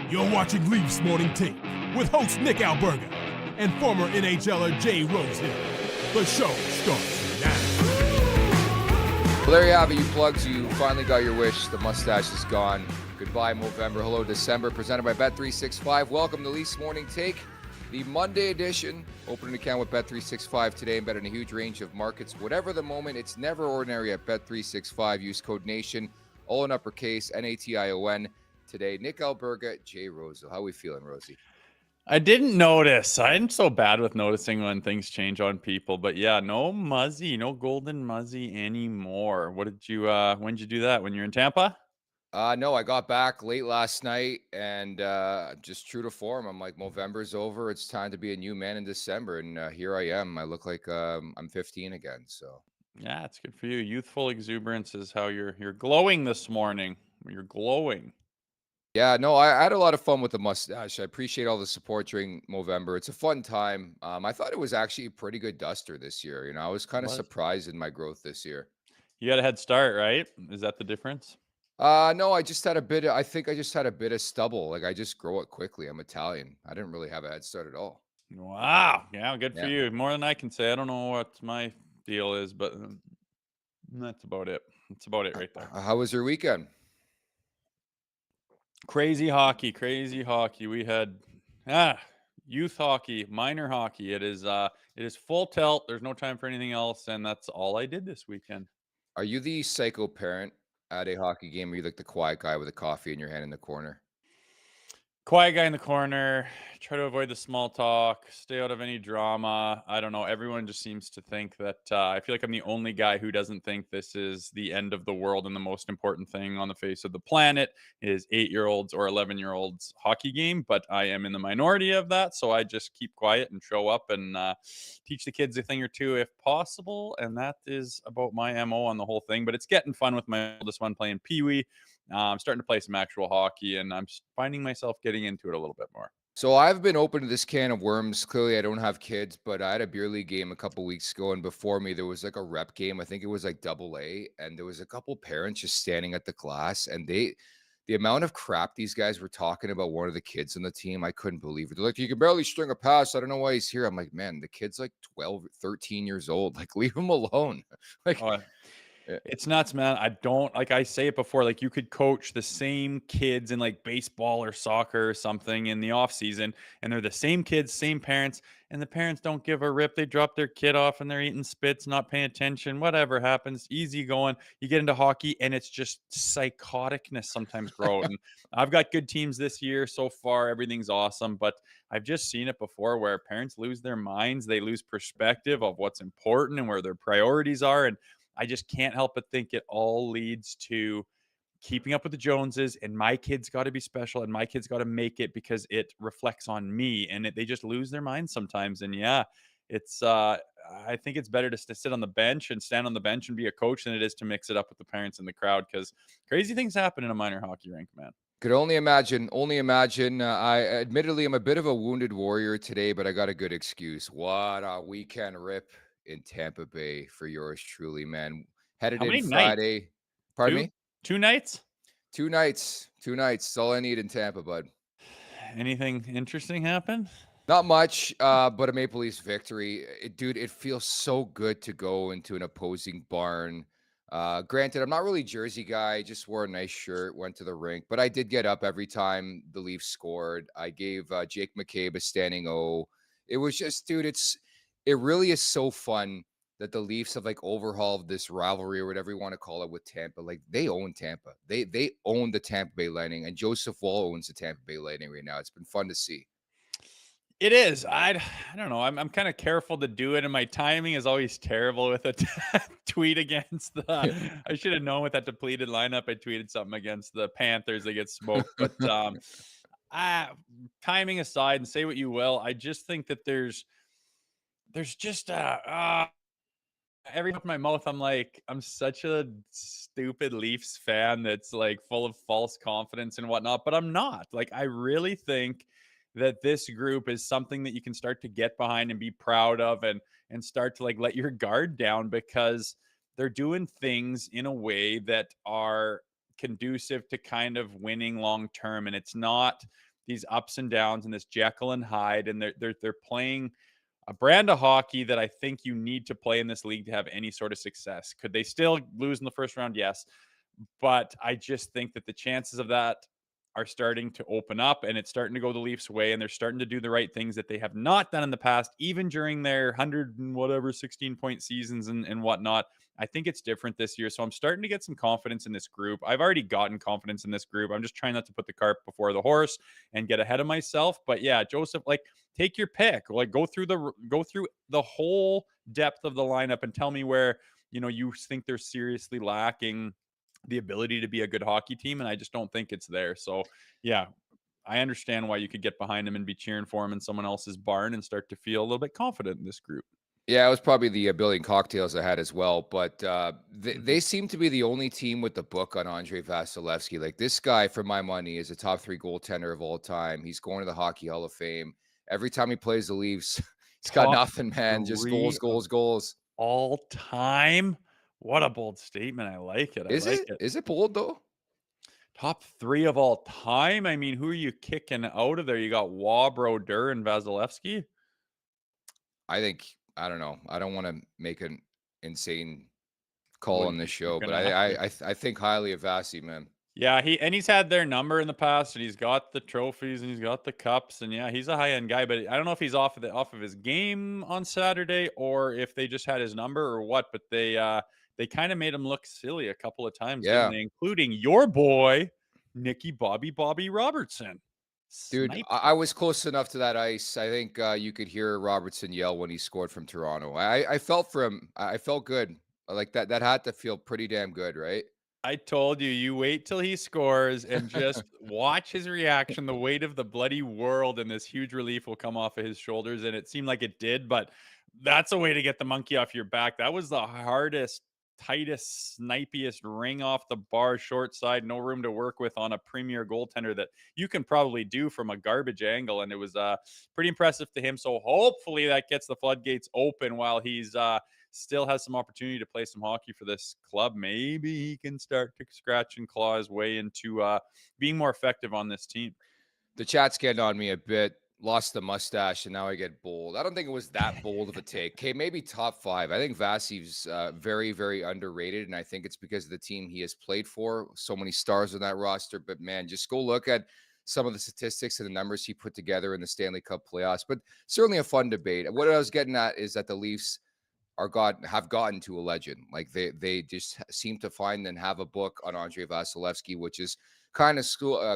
You're watching Leafs Morning Take with host Nick Alberga and former NHLer Jay Rosehill. The show starts now. Well, there you have it, you plugs. You finally got your wish. The mustache is gone. Goodbye, November. Hello, December. Presented by Bet365. Welcome to Leafs Morning Take, the Monday edition. Open an account with Bet365 today and bet on a huge range of markets. Whatever the moment, it's never ordinary at Bet365. Use code NATION, all in uppercase, NATION. Today, Nick Alberga, Jay Rosehill. How are we feeling, Rosie? I didn't notice. I'm so bad with noticing when things change on people. But yeah, no Muzzy, no golden Muzzy anymore. When did you do that? When you're in Tampa? No, I got back late last night and just true to form. I'm like, November's over. It's time to be a new man in December. And here I am. I look like I'm 15 again. So Yeah, it's good for you. Youthful exuberance is how you're glowing this morning. You're glowing. yeah, no, I had a lot of fun with the mustache. I appreciate all the support during November. It's a fun time. I thought it was actually a pretty good duster this year. You know, I was kind of surprised in my growth this year. You got a head start, right? Is that the difference? No, I just had a bit of, I think I just had a bit of stubble. Like I just grow it quickly. I'm Italian. I didn't really have a head start at all. Wow. Yeah, good for Yeah. you. More than I can say. I don't know what my deal is, but that's about it. That's about it right there. How was your weekend? Crazy hockey. We had youth hockey, minor hockey. It is full tilt. There's no time for anything else, and that's all I did this weekend. Are you the psycho parent at a hockey game? Or are you like the quiet guy with a coffee in your hand in the corner? Quiet guy in the corner, try to avoid the small talk, stay out of any drama. I don't know. Everyone just seems to think that I feel like I'm the only guy who doesn't think this is the end of the world and the most important thing on the face of the planet is 8-year-olds or 11-year-olds hockey game. But I am in the minority of that. So I just keep quiet and show up and teach the kids a thing or two if possible. And that is about my MO on the whole thing. But it's getting fun with my oldest one playing Pee-wee. I'm starting to play some actual hockey, and I'm finding myself getting into it a little bit more. So I've been open to this can of worms. Clearly, I don't have kids, but I had a beer league game a couple weeks ago, and before me, there was like a rep game. I think it was like AA, and there was a couple parents just standing at the glass, and the amount of crap these guys were talking about one of the kids on the team, I couldn't believe it. They're like, you can barely string a pass. I don't know why he's here. I'm like, man, the kid's like 12, 13 years old. Like, leave him alone. Like, it's nuts, man. I don't like I say it before, like you could coach the same kids in like baseball or soccer or something in the off season, and they're the same kids, same parents, and the parents don't give a rip. They drop their kid off and they're eating spits, not paying attention, whatever happens, easy going. You get into hockey and it's just psychoticness sometimes grow. And I've got good teams this year so far. Everything's awesome, but I've just seen it before where parents lose their minds, they lose perspective of what's important and where their priorities are. And I just can't help but think it all leads to keeping up with the Joneses, and my kid's got to be special and my kid's got to make it because it reflects on me, and they just lose their minds sometimes. And yeah, it's I think it's better to sit on the bench and stand on the bench and be a coach than it is to mix it up with the parents in the crowd, because crazy things happen in a minor hockey rink, man. Could only imagine. I admittedly am a bit of a wounded warrior today, but I got a good excuse. What a weekend rip in Tampa Bay for yours truly, man. Headed How many in nights? Friday. Pardon me? 2 nights? 2 nights. 2 nights. That's all I need in Tampa, bud. Anything interesting happen? Not much, but a Maple Leafs victory. Dude, it feels so good to go into an opposing barn. Granted, I'm not really a jersey guy. Just wore a nice shirt, went to the rink, but I did get up every time the Leafs scored. I gave Jake McCabe a standing O. It was just, dude, it really is so fun that the Leafs have like overhauled this rivalry or whatever you want to call it with Tampa. Like they own Tampa. They own the Tampa Bay Lightning, and Joseph Woll owns the Tampa Bay Lightning right now. It's been fun to see. It is. I don't know. I'm kind of careful to do it, and my timing is always terrible with a tweet against the. I should have known with that depleted lineup. I tweeted something against the Panthers. They get smoked, but timing aside, and say what you will, I just think that there's just every time in my mouth, I'm like, I'm such a stupid Leafs fan that's like full of false confidence and whatnot, but I'm not. Like, I really think that this group is something that you can start to get behind and be proud of, and start to like let your guard down, because they're doing things in a way that are conducive to kind of winning long term. And it's not these ups and downs and this Jekyll and Hyde, and they're playing a brand of hockey that I think you need to play in this league to have any sort of success. Could they still lose in the first round? Yes. But I just think that the chances of that are starting to open up, and it's starting to go the Leafs' way, and they're starting to do the right things that they have not done in the past, even during their 100 and whatever 16-point seasons and whatnot. I think it's different this year. So I'm starting to get some confidence in this group. I've already gotten confidence in this group. I'm just trying not to put the cart before the horse and get ahead of myself. But yeah, Joseph, like, take your pick. Like, go through the whole depth of the lineup and tell me where, you think they're seriously lacking the ability to be a good hockey team, and I just don't think it's there. So yeah, I understand why you could get behind him and be cheering for him in someone else's barn and start to feel a little bit confident in this group. Yeah, it was probably the billion cocktails I had as well, but they seem to be the only team with the book on Andre Vasilevsky. Like, this guy, for my money, is a top 3 goaltender of all time. He's going to the Hockey Hall of Fame. Every time he plays the Leafs, he's got Top nothing, man. Just goals, 3 of goals, goals. all time. What a bold statement. I like it. I Is like it? it. Is it bold though? Top 3 of all time. I mean, who are you kicking out of there? You got Waugh, Brodeur, and Vasilevsky. I don't know. I don't want to make an insane call Well, on this you're show, but gonna have to. I think highly of Vasi, man. Yeah, he's had their number in the past, and he's got the trophies and he's got the cups, and yeah, he's a high end guy. But I don't know if he's off of his game on Saturday or if they just had his number or what. But they kind of made him look silly a couple of times, didn't Yeah. they? Including your boy, Nicky Bobby Robertson. Dude, Sniped I was close enough to that ice. I think you could hear Robertson yell when he scored from Toronto. I felt for him. I felt good. Like that had to feel pretty damn good, right? I told you, you wait till he scores and just watch his reaction. The weight of the bloody world and this huge relief will come off of his shoulders. And it seemed like it did, but that's a way to get the monkey off your back. That was the hardest, tightest, snipiest ring off the bar, short side, no room to work with on a premier goaltender that you can probably do from a garbage angle. And it was pretty impressive to him. So hopefully that gets the floodgates open while he's still has some opportunity to play some hockey for this club. Maybe he can start to scratch and claw his way into being more effective on this team. The chat's getting on me a bit. Lost the mustache, and now I get bold. I don't think it was that bold of a take. Okay, maybe top 5. I think Vasi's very, very underrated, and I think it's because of the team he has played for. So many stars on that roster, but man, just go look at some of the statistics and the numbers he put together in the Stanley Cup playoffs. But certainly a fun debate. What I was getting at is that the Leafs have gotten to a legend. Like they just seem to find and have a book on Andre Vasilevsky, which is kind of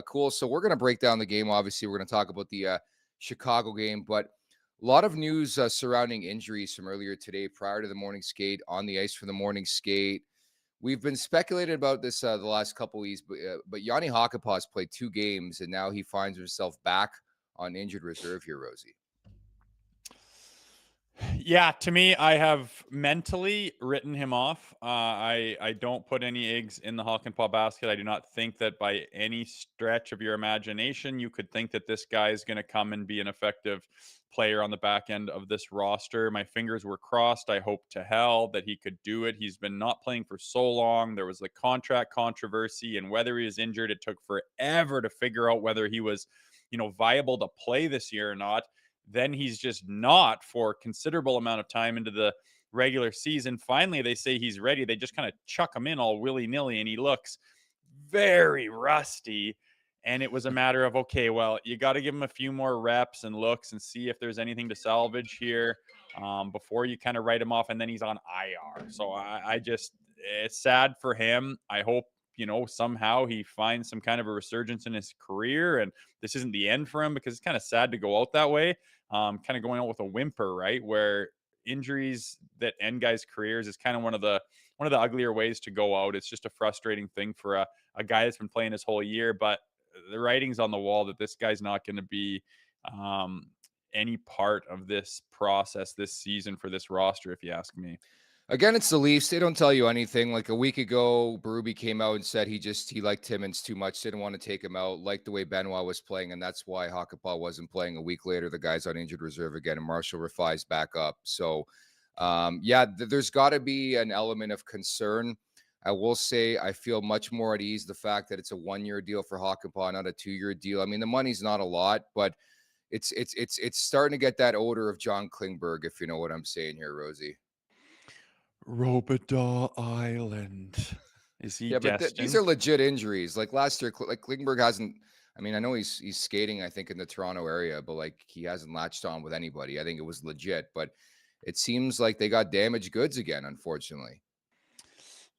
cool. So we're going to break down the game. Obviously, we're going to talk about the Chicago game, but a lot of news surrounding injuries from earlier today prior to the morning skate, on the ice for the morning skate. We've been speculating about this the last couple weeks, but Yanni Hakanpää's played 2 games, and now he finds himself back on injured reserve here, Rosie. Yeah, to me, I have mentally written him off. I don't put any eggs in the Hakanpää basket. I do not think that by any stretch of your imagination you could think that this guy is going to come and be an effective player on the back end of this roster. My fingers were crossed. I hope to hell that he could do it. He's been not playing for so long. There was the contract controversy, and whether he was injured, it took forever to figure out whether he was, viable to play this year or not. Then he's just not for a considerable amount of time into the regular season. Finally, they say he's ready. They just kind of chuck him in all willy-nilly, and he looks very rusty. And it was a matter of, okay, well, you got to give him a few more reps and looks and see if there's anything to salvage here before you kind of write him off. And then he's on IR. So it's sad for him. I hope, somehow he finds some kind of a resurgence in his career, and this isn't the end for him, because it's kind of sad to go out that way. Kind of going out with a whimper, right? Where injuries that end guys' careers is kind of one of the uglier ways to go out. It's just a frustrating thing for a guy that's been playing his whole year, but the writing's on the wall that this guy's not going to be any part of this process this season for this roster, if you ask me. Again, it's the Leafs. They don't tell you anything. Like a week ago, Berube came out and said he liked Timmins too much, didn't want to take him out, liked the way Benoit was playing, and that's why Hakanpää wasn't playing. A week later, the guy's on injured reserve again, and Marshall Rafai's back up. So, there's got to be an element of concern. I will say I feel much more at ease the fact that it's a 1-year deal for Hakanpää, not a 2-year deal. I mean, the money's not a lot, but it's starting to get that odor of John Klingberg, if you know what I'm saying here, Rosie. Robidaw Island. Is he Yeah, but these are destined? legit injuries. Like last year, like Klingberg hasn't. I mean, I know he's skating, I think, in the Toronto area, but like he hasn't latched on with anybody. I think it was legit, but it seems like they got damaged goods again, unfortunately.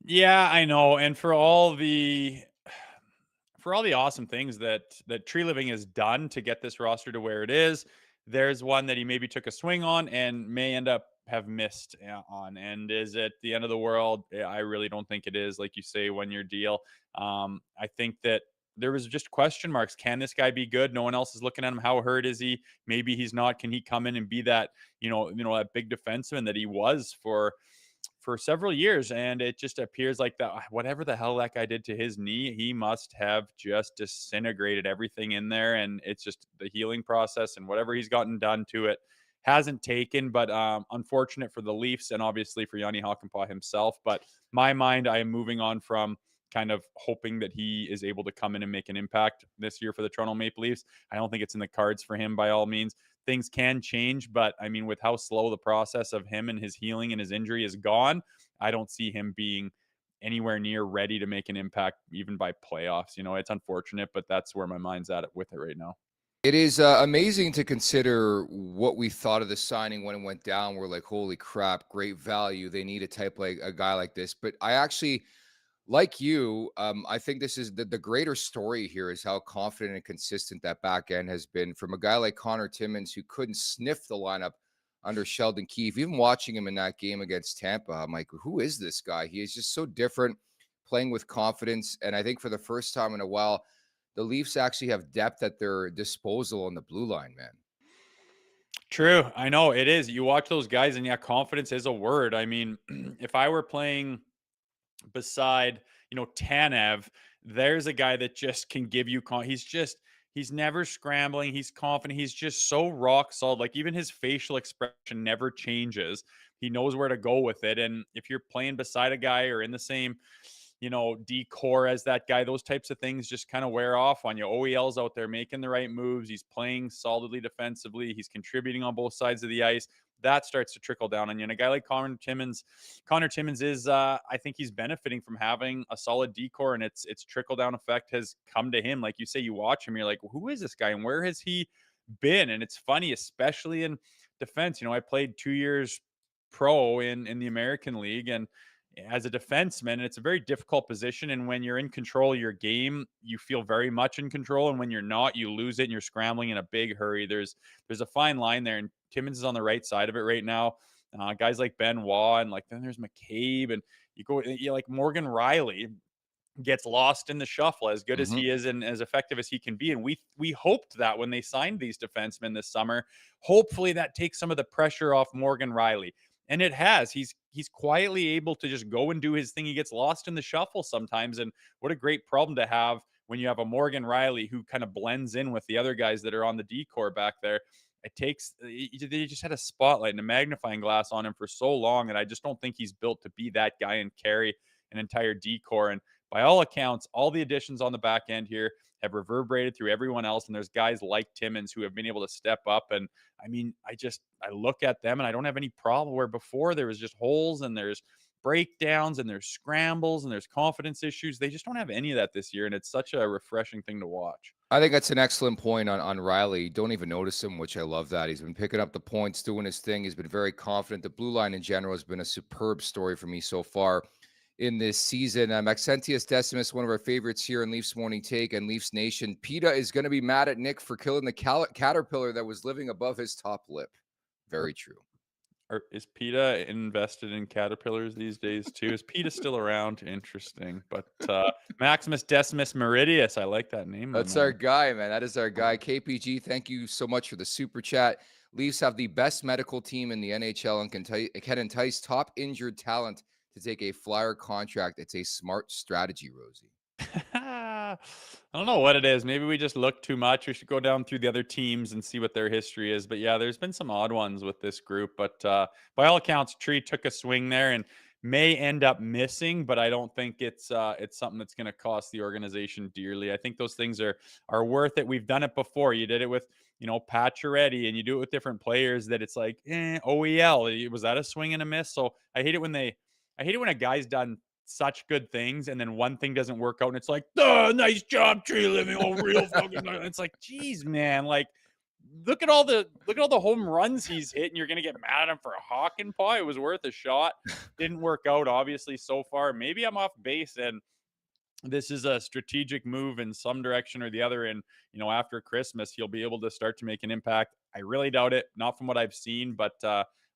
Yeah, I know. And for all the awesome things that Tree Living has done to get this roster to where it is, there's one that he maybe took a swing on and may end up have missed on. And is it the end of the world? I really don't think it is. Like you say, 1-year deal. I think that there was just question marks. Can this guy be good? No one else is looking at him. How hurt is he? Maybe he's not. Can he come in and be that that big defenseman that he was for several years? And it just appears like that whatever the hell that guy did to his knee, he must have just disintegrated everything in there. And it's just the healing process, and whatever he's gotten done to it hasn't taken. But unfortunate for the Leafs and obviously for Jani Hakanpää himself. But my mind, I am moving on from kind of hoping that he is able to come in and make an impact this year for the Toronto Maple Leafs. I don't think it's in the cards for him by all means. Things can change, but I mean, with how slow the process of him and his healing and his injury is gone, I don't see him being anywhere near ready to make an impact even by playoffs. It's unfortunate, but that's where my mind's at with it right now. It is amazing to consider what we thought of the signing when it went down. We're like, holy crap, great value. They need a type like a guy like this. But I actually, like you, I think this is the greater story here is how confident and consistent that back end has been from a guy like Connor Timmins, who couldn't sniff the lineup under Sheldon Keefe. Even watching him in that game against Tampa, I'm like, who is this guy? He is just so different, playing with confidence. And I think for the first time in a while, the Leafs actually have depth at their disposal on the blue line, man. True. I know it is. You watch those guys, and yeah, confidence is a word. I mean, if I were playing beside, Tanev, there's a guy that just can give you he's never scrambling. He's confident. He's just so rock solid. Like even his facial expression never changes. He knows where to go with it. And if you're playing beside a guy or in the same, decor as that guy, those types of things just kind of wear off on you. OEL's out there making the right moves. He's playing solidly defensively. He's contributing on both sides of the ice. That starts to trickle down on you. And a guy like Connor Timmins is, I think he's benefiting from having a solid decor, and its trickle down effect has come to him. Like you say, you watch him, you're like, who is this guy and where has he been? And it's funny, especially in defense. I played 2 years pro in the American League, and as a defenseman, and it's a very difficult position. And when you're in control of your game, you feel very much in control. And when you're not, you lose it and you're scrambling in a big hurry. There's a fine line there. And Timmins is on the right side of it right now. Guys like Benoit, and then there's McCabe, and you like Morgan Riley gets lost in the shuffle, as good as he is and as effective as he can be. And we hoped that when they signed these defensemen this summer, hopefully that takes some of the pressure off Morgan Riley. And it has. He's quietly able to just go and do his thing. He gets lost in the shuffle sometimes. And what a great problem to have when you have a Morgan Riley who kind of blends in with the other guys that are on the decor back there. They just had a spotlight and a magnifying glass on him for so long. And I just don't think he's built to be that guy and carry an entire decor. And by all accounts, all the additions on the back end here have reverberated through everyone else. And there's guys like Timmins who have been able to step up. And I mean, I look at them and I don't have any problem where before there was just holes and there's breakdowns and there's scrambles and there's confidence issues. They just don't have any of that this year. And it's such a refreshing thing to watch. I think that's an excellent point on Riley. Don't even notice him, which I love that. He's been picking up the points, doing his thing. He's been very confident. The blue line in general has been a superb story for me so far in this season. Maxentius Decimus, one of our favorites here in Leafs Morning Take and Leafs Nation. PETA is going to be mad at Nick for killing the caterpillar that was living above his top lip. Very true. Is PETA invested in caterpillars these days too? Is PETA still around? Interesting. But Maximus Decimus Meridius, I like that name. That's our guy, man. That is our guy. KPG, thank you so much for the super chat. Leafs have the best medical team in the NHL and can entice top injured talent to take a flyer contract. It's a smart strategy, Rosie. I don't know what it is. Maybe we just look too much. We should go down through the other teams and see what their history is. But yeah, there's been some odd ones with this group. But by all accounts, Tree took a swing there and may end up missing, but I don't think it's something that's going to cost the organization dearly. I think those things are worth it. We've done it before. You did it with, Pacioretty, and you do it with different players that it's like, OEL, was that a swing and a miss? So I hate it when a guy's done such good things and then one thing doesn't work out and it's like, oh, nice job, tree living. Oh, real fucking nice. It's like, geez, man, like look at all the home runs he's hit, and you're gonna get mad at him for a hawk and paw. It was worth a shot. Didn't work out, obviously, so far. Maybe I'm off base and this is a strategic move in some direction or the other. And, after Christmas, he'll be able to start to make an impact. I really doubt it, not from what I've seen, but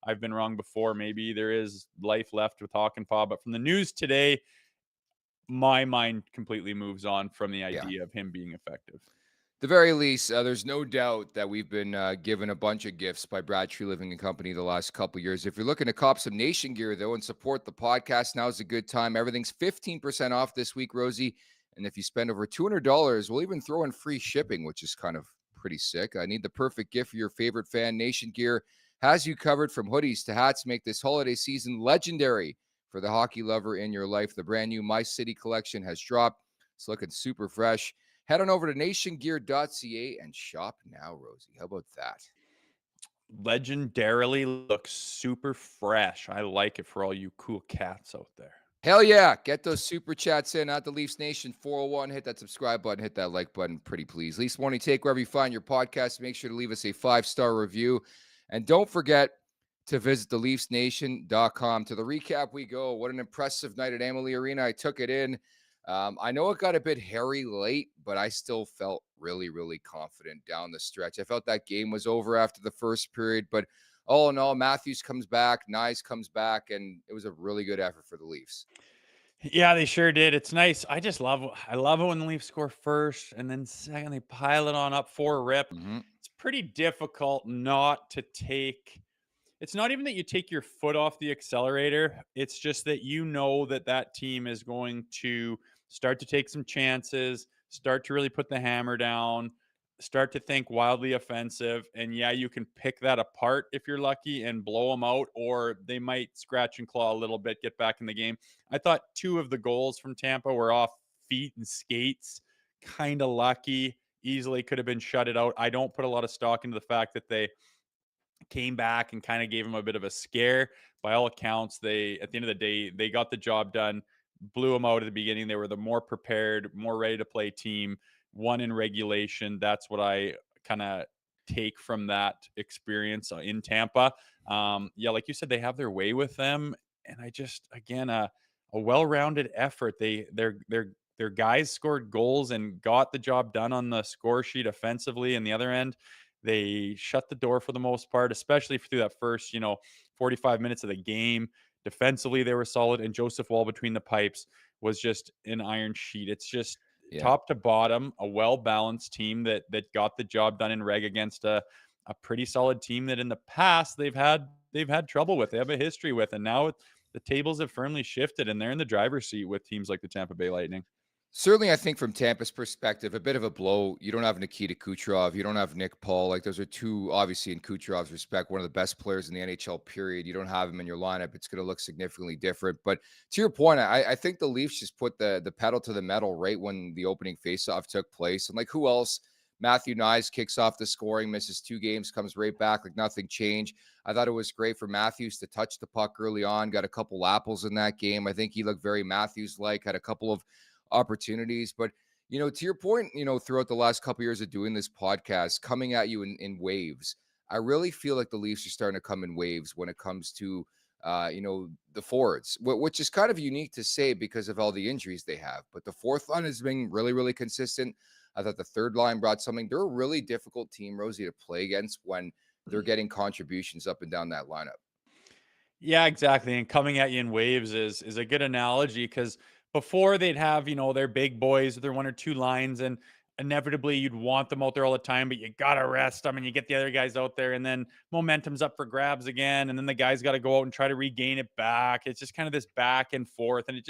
I've been wrong before. Maybe there is life left with Hawk and Paw. But from the news today, my mind completely moves on from the Yeah. idea of him being effective. The very least, there's no doubt that we've been given a bunch of gifts by Brad Tree Living and Company the last couple of years. If you're looking to cop some Nation gear, though, and support the podcast, now's a good time. Everything's 15% off this week, Rosie. And if you spend over $200, we'll even throw in free shipping, which is kind of pretty sick. I need the perfect gift for your favorite fan. Nation gear has you covered from hoodies to hats. Make this holiday season legendary for the hockey lover in your life. The brand new My City collection has dropped. It's looking super fresh. Head on over to nationgear.ca and shop now, Rosie. How about that? Legendarily looks super fresh. I like it for all you cool cats out there. Hell yeah. Get those super chats in at the Leafs Nation 401. Hit that subscribe button. Hit that like button. Pretty please. Leafs Morning Take, wherever you find your podcast. Make sure to leave us a 5-star review. And don't forget to visit theleafsnation.com. To the recap we go. What an impressive night at Amalie Arena. I took it in. I know it got a bit hairy late, but I still felt really, really confident down the stretch. I felt that game was over after the first period, but all in all, Matthews comes back, Nyes comes back, and it was a really good effort for the Leafs. Yeah, they sure did. It's nice. I love it when the Leafs score first and then second they pile it on up for a rip. Mm-hmm. It's pretty difficult not to take. It's not even that you take your foot off the accelerator. It's just that that team is going to start to take some chances, start to really put the hammer down, start to think wildly offensive. And yeah, you can pick that apart if you're lucky and blow them out, or they might scratch and claw a little bit, get back in the game. I thought 2 of the goals from Tampa were off feet and skates, kind of lucky. Easily could have been shut it out. I don't put a lot of stock into the fact that they came back and kind of gave him a bit of a scare. By all accounts, at the end of the day, they got the job done, blew them out at the beginning. They were the more prepared, more ready to play team, won in regulation. That's what I kind of take from that experience in Tampa. Yeah, like you said, they have their way with them. And I just, again, a well-rounded effort. Their guys scored goals and got the job done on the score sheet offensively. And the other end, they shut the door for the most part, especially through that first, 45 minutes of the game. Defensively, they were solid, and Joseph Wall between the pipes was just an iron sheet. It's just top to bottom, a well-balanced team that got the job done in reg against a pretty solid team that in the past they've had trouble with. They have a history with, and now the tables have firmly shifted, and they're in the driver's seat with teams like the Tampa Bay Lightning. Certainly, I think from Tampa's perspective, a bit of a blow. You don't have Nikita Kucherov. You don't have Nick Paul. Like, those are two, obviously, in Kucherov's respect, one of the best players in the NHL, period. You don't have him in your lineup. It's going to look significantly different. But to your point, I think the Leafs just put the pedal to the metal right when the opening faceoff took place. And, like, who else? Matthew Nyes kicks off the scoring, misses 2 games, comes right back like nothing changed. I thought it was great for Matthews to touch the puck early on, got a couple apples in that game. I think he looked very Matthews-like, had a couple of opportunities. But, to your point, throughout the last couple of years of doing this podcast, coming at you in waves, I really feel like the Leafs are starting to come in waves when it comes to, the forwards, which is kind of unique to say because of all the injuries they have. But the fourth line has been really, really consistent. I thought the third line brought something. They're a really difficult team, Rosie, to play against when they're getting contributions up and down that lineup. Yeah, exactly. And coming at you in waves is a good analogy because before they'd have, their big boys, their 1 or 2 lines, and inevitably you'd want them out there all the time, but you gotta rest them and you get the other guys out there, and then momentum's up for grabs again, and then the guys got to go out and try to regain it back. It's just kind of this back and forth, and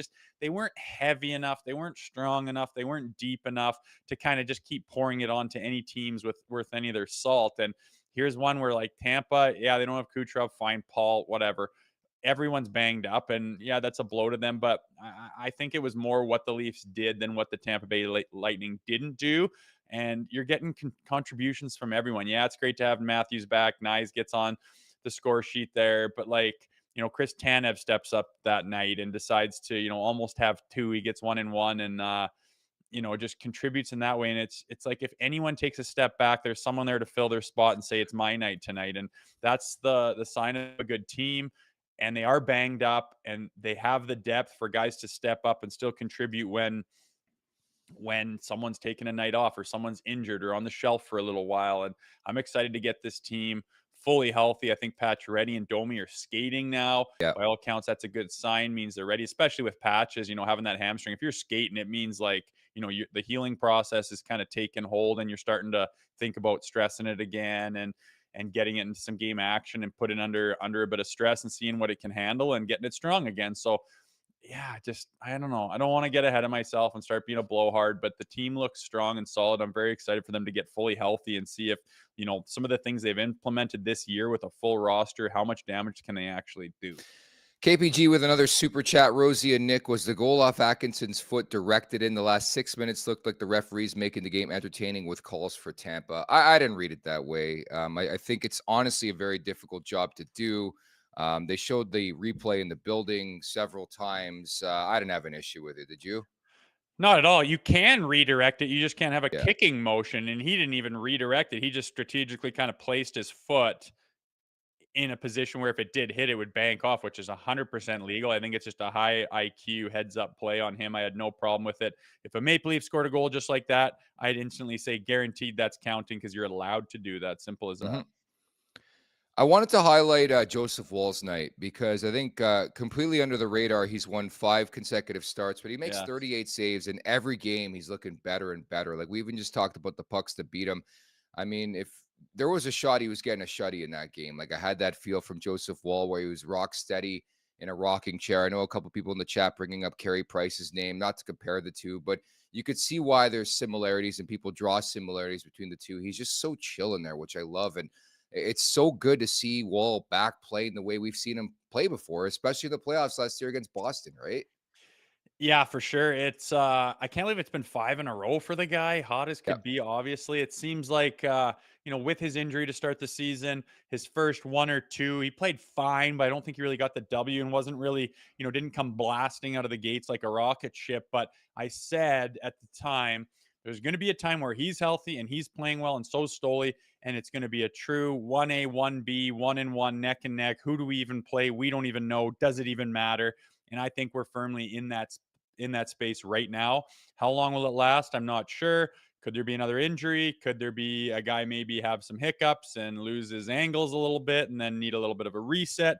they weren't heavy enough, they weren't strong enough, they weren't deep enough to kind of just keep pouring it on to any teams worth any of their salt. And here's one where, like, Tampa, yeah, they don't have Kucherov, fine, Paul, whatever. everyone's banged up, and yeah, that's a blow to them. But I think it was more what the Leafs did than what the Tampa Bay Lightning didn't do. And you're getting contributions from everyone. Yeah, it's great to have Matthews back. Nyes gets on the score sheet there, but like, Chris Tanev steps up that night and decides to, almost have two. He gets 1-1, and just contributes in that way. And it's like, if anyone takes a step back, there's someone there to fill their spot and say it's my night tonight. And that's the sign of a good team. And they are banged up, and they have the depth for guys to step up and still contribute when someone's taking a night off or someone's injured or on the shelf for a little while. And I'm excited to get this team fully healthy. I think Pacioretty and Domi are skating now. Yeah. By all accounts, that's a good sign, means they're ready, especially with Patches, having that hamstring. If you're skating, it means like, the healing process is kind of taking hold, and you're starting to think about stressing it again and getting it into some game action and putting under a bit of stress and seeing what it can handle and getting it strong again. So yeah, just I don't know. I don't want to get ahead of myself and start being a blowhard, but the team looks strong and solid. I'm very excited for them to get fully healthy and see if, some of the things they've implemented this year with a full roster, how much damage can they actually do? KPG with another super chat. Rosie and Nick, was the goal off Atkinson's foot directed in the last 6 minutes? Looked like the referees making the game entertaining with calls for Tampa. I didn't read it that way. I think it's honestly a very difficult job to do. They showed the replay in the building several times. I didn't have an issue with it. Did you? Not at all. You can redirect it. You just can't have a Yeah. kicking motion. And he didn't even redirect it. He just strategically kind of placed his foot in a position where if it did hit, it would bank off, which is 100% legal. I think it's just a high IQ heads up play on him. I had no problem with it. If a Maple Leaf scored a goal just like that, I'd instantly say guaranteed that's counting, because you're allowed to do that. Simple as that. Mm-hmm. I wanted to highlight Joseph Woll's night, because I think completely under the radar, he's won 5 consecutive starts, but he makes 38 saves in every game. He's looking better and better. Like, we even just talked about the pucks to beat him. I mean, if there was a shot, he was getting a shutty in that game. Like, I had that feel from Joseph Woll, where he was rock steady in a rocking chair. I know a couple people in the chat bringing up Carey Price's name, not to compare the two, but you could see why there's similarities and people draw similarities between the two. He's just so chill in there, which I love. And it's so good to see Woll back playing the way we've seen him play before, especially the playoffs last year against Boston, right? Yeah, for sure. It's I can't believe it's been 5 in a row for the guy. Hot as Yep. could be, obviously. It seems like with his injury to start the season, his first 1 or 2, he played fine, but I don't think he really got the W and wasn't really, didn't come blasting out of the gates like a rocket ship. But I said at the time, there's going to be a time where he's healthy and he's playing well, and so Stoli, and it's going to be a true 1A, 1B, 1-1, neck and neck. Who do we even play? We don't even know. Does it even matter? And I think we're firmly in that space right now. How long will it last? I'm not sure. Could there be another injury? Could there be a guy maybe have some hiccups and lose his angles a little bit and then need a little bit of a reset?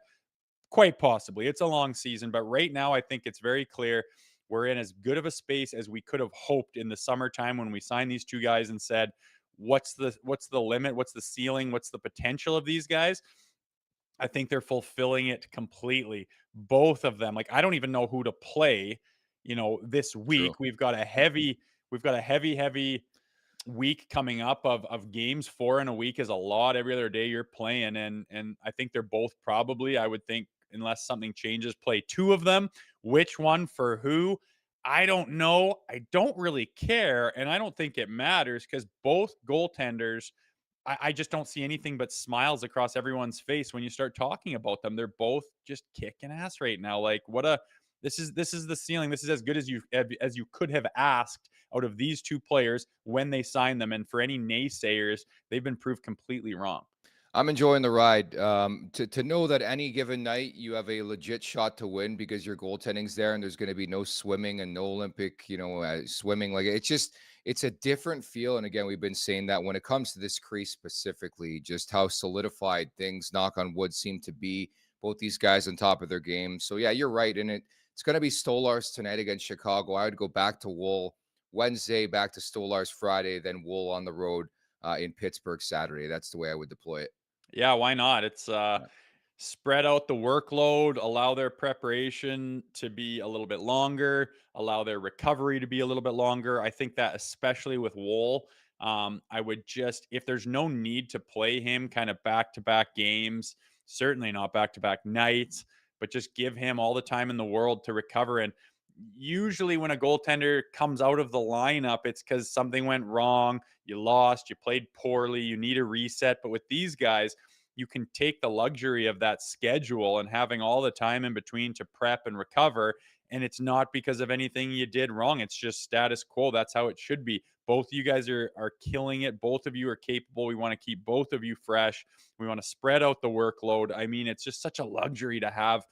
Quite possibly. It's a long season, but right now I think it's very clear we're in as good of a space as we could have hoped in the summertime when we signed these two guys and said, what's the limit? What's the ceiling? What's the potential of these guys? I think they're fulfilling it completely. Both of them. Like, I don't even know who to play, this week. True. We've got a heavy week coming up of games. 4 in a week is a lot. Every other day you're playing. And I think they're both probably, I would think, unless something changes, play 2 of them. Which one for who? I don't know. I don't really care. And I don't think it matters, because both goaltenders, I just don't see anything but smiles across everyone's face when you start talking about them. They're both just kicking ass right now. Like, this is the ceiling. This is as good as you could have asked out of these 2 players when they signed them. And for any naysayers, they've been proved completely wrong. I'm enjoying the ride. To know that any given night you have a legit shot to win because your goaltending's there, and there's going to be no swimming and no Olympic, swimming. Like, it's a different feel. And again, we've been saying that when it comes to this crease specifically, just how solidified things, knock on wood, seem to be. Both these guys on top of their game. So yeah, you're right. And it's going to be Stolarz tonight against Chicago. I would go back to Woll Wednesday, back to Stolarz Friday, then Woll on the road in Pittsburgh Saturday. That's the way I would deploy it. Yeah, why not? It's Yeah. spread out the workload, allow their preparation to be a little bit longer, allow their recovery to be a little bit longer. I think that especially with Woll, I would just, if there's no need to play him kind of back to back games, certainly not back to back nights, but just give him all the time in the world to recover. And usually when a goaltender comes out of the lineup, it's because something went wrong, you lost, you played poorly, you need a reset. But with these guys, you can take the luxury of that schedule and having all the time in between to prep and recover. And it's not because of anything you did wrong. It's just status quo. That's how it should be. Both of you guys are killing it. Both of you are capable. We want to keep both of you fresh. We want to spread out the workload. I mean, it's just such a luxury to have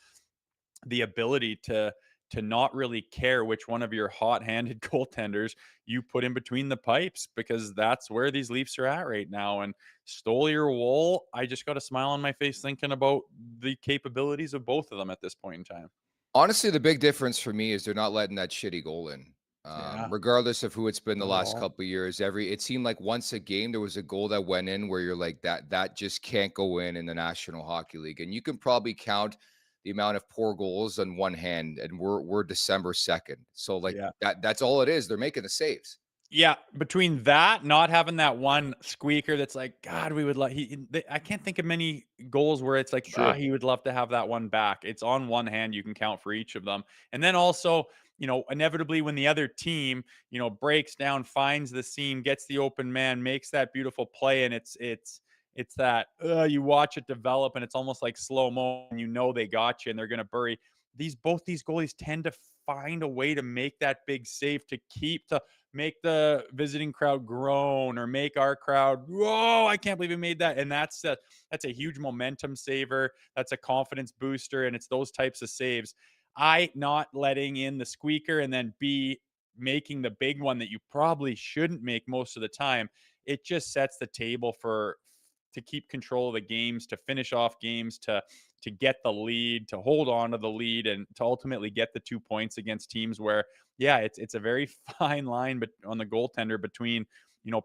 the ability to not really care which one of your hot-handed goaltenders you put in between the pipes, because that's where these Leafs are at right now. And stole your wool, I just got a smile on my face thinking about the capabilities of both of them at this point in time. Honestly, the big difference for me is they're not letting that shitty goal in. Yeah, Regardless of who it's been the not at last all. couple of years, it seemed like once a game there was a goal that went in where you're like that just can't go in the National Hockey League, and you can probably count the amount of poor goals on one hand, and we're December 2nd, so like Yeah. that's all it is. They're making the saves. Yeah, between that, not having that one squeaker that's like, God, we would like I can't think of many goals where it's like, Sure. he would love to have that one back. It's on one hand, you can count for each of them. And then also, inevitably when the other team, breaks down, finds the seam, gets the open man, makes that beautiful play, and it's that you watch it develop and it's almost like slow mo, and they got you and they're gonna bury. Both these goalies tend to find a way to make that big save to make the visiting crowd groan or make our crowd, whoa, I can't believe he made that. And that's a huge momentum saver. That's a confidence booster. And it's those types of saves. I not letting in the squeaker and then B making the big one that you probably shouldn't make most of the time. It just sets the table to keep control of the games, to finish off games, to get the lead, to hold on to the lead, and to ultimately get the 2 points against teams where, yeah, it's a very fine line, but on the goaltender between